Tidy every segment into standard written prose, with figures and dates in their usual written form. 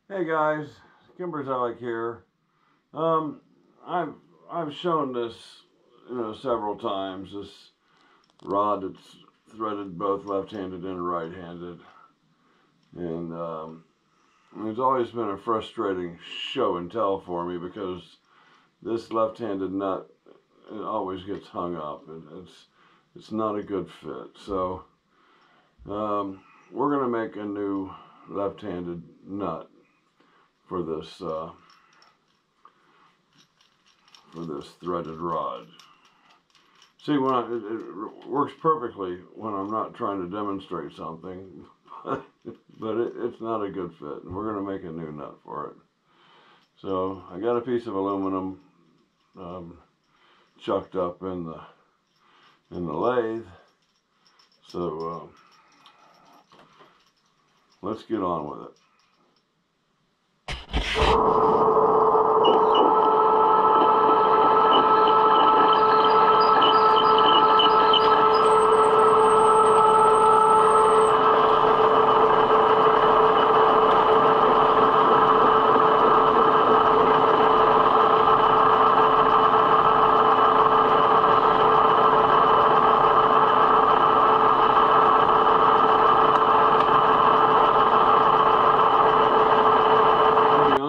Hey guys, Kimberzelik here. Um, I've shown this, several times. This rod that's threaded both left-handed and right-handed, and it's always been a frustrating show and tell for me because this left-handed nut it always gets hung up. It's not a good fit. So we're gonna make a new left-handed nut for this threaded rod. See, it works perfectly when I'm not trying to demonstrate something, but it's not a good fit, and we're going to make a new nut for it. So I got a piece of aluminum chucked up in the lathe. So let's get on with it.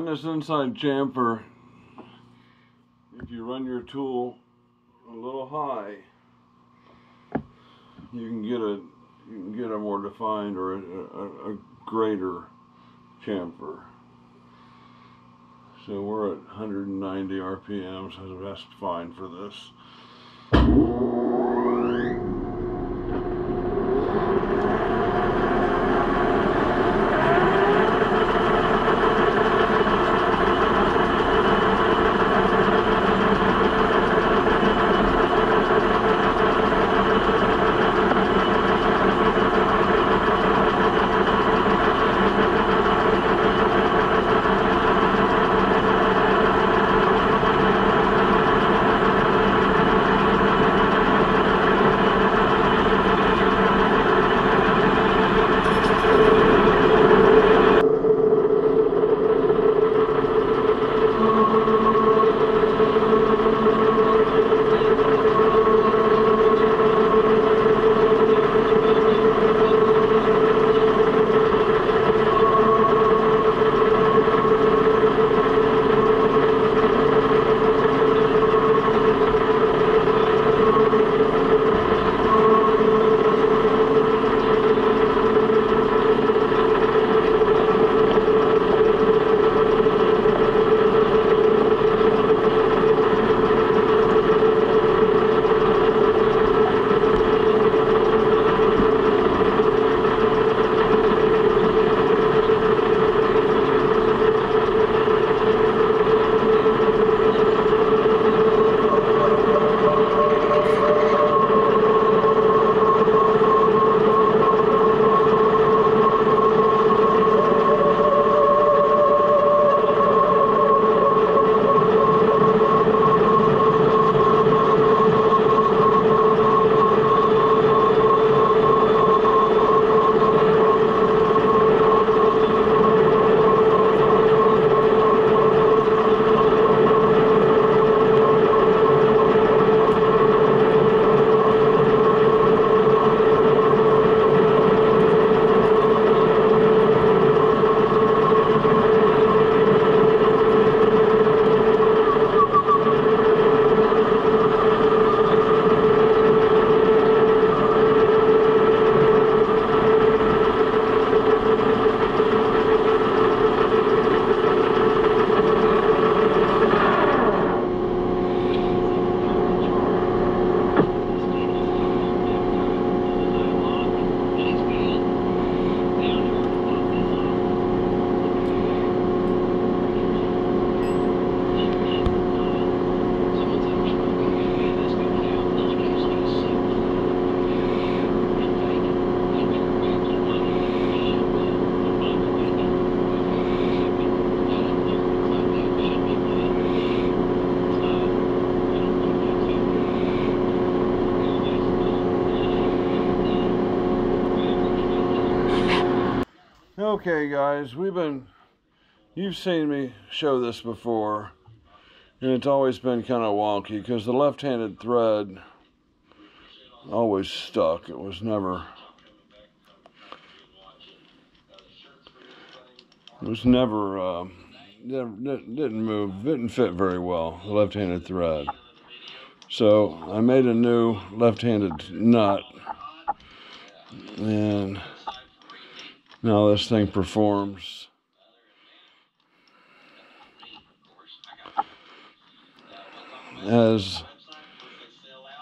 This inside chamfer, if you run your tool a little high, you can get a more defined or a greater chamfer. So we're at 190 RPM, so that's fine for this. Okay guys, we've been You've seen me show this before, and it's always been kind of wonky because the left-handed thread always stuck. It was never didn't move, didn't fit very well, the left-handed thread. So I made a new left-handed nut, and now this thing performs as,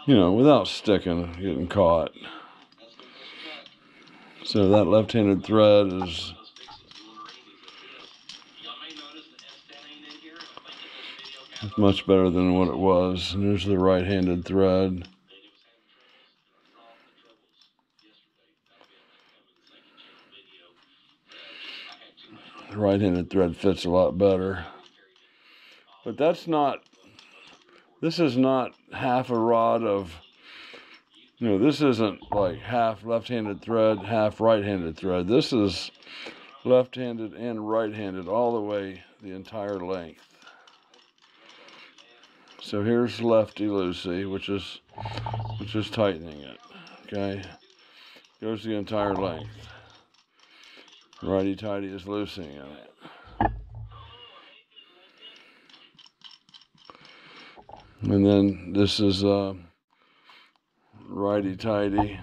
you know, without sticking, getting caught. So that left-handed thread is much better than what it was. And there's the right-handed thread. The right-handed thread fits a lot better. But this is not half a rod of, you know, this isn't like half left-handed thread, half right-handed thread. This is left-handed and right-handed all the way the entire length. So here's lefty-loosey, which is tightening it. Okay, goes the entire length. Righty-tighty is loosening it. And then this is righty-tighty.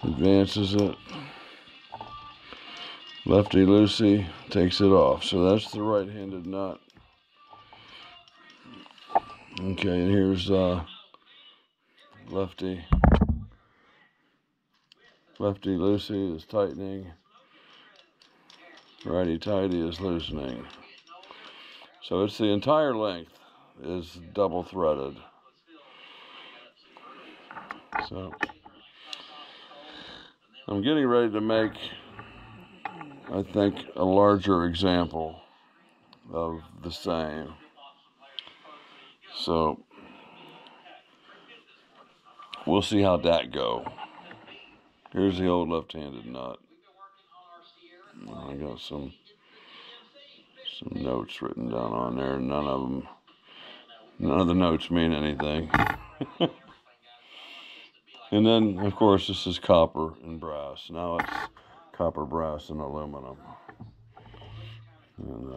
Advances it. Lefty-loosey takes it off. So that's the right-handed nut. Okay, and here's lefty-loosey is tightening. Righty-tighty is loosening. So it's the entire length is double threaded. So I'm getting ready to make, I think, a larger example of the same. So we'll see how that go. Here's the old left-handed nut. I got some notes written down on there. None of the notes mean anything. And then, of course, this is copper and brass. Now it's copper, brass, and aluminum. And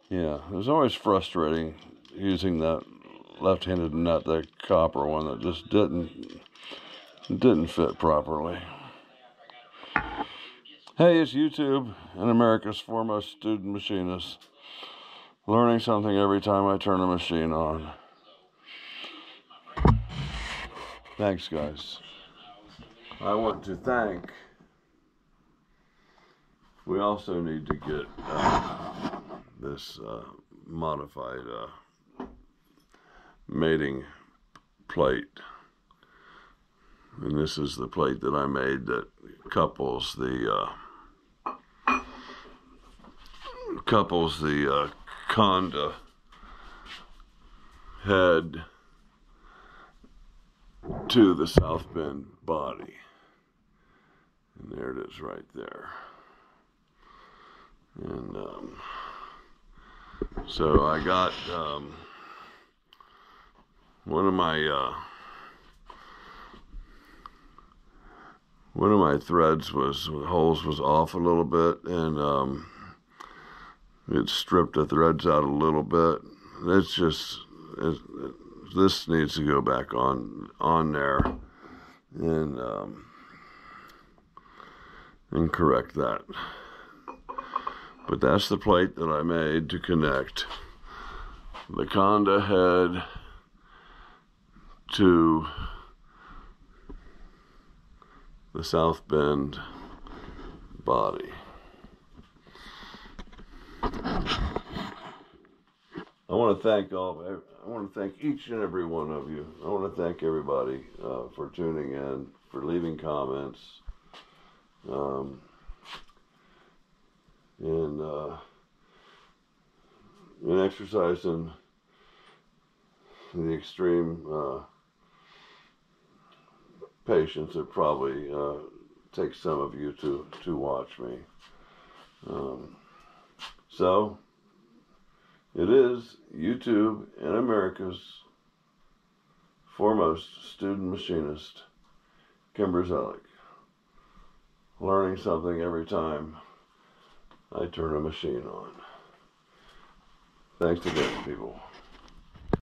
yeah, it was always frustrating using that left-handed nut, that copper one that just didn't fit properly. Hey, it's YouTube and America's foremost student machinist, learning something every time I turn a machine on. Thanks, guys. I want to thank. We also need to get this modified mating plate. And this is the plate that I made that couples the conda head to the south bend body. And there it is right there. And so I got one of my threads holes was off a little bit, and it stripped the threads out a little bit. This needs to go back on there and correct that. But that's the plate that I made to connect the conda head to the south bend body. I want to thank each and every one of you. I want to thank everybody for tuning in, for leaving comments, and exercising the extreme patience it probably takes some of you to watch me. So, it is YouTube and America's foremost student machinist, Kimberzelik. Learning something every time I turn a machine on. Thanks again, people.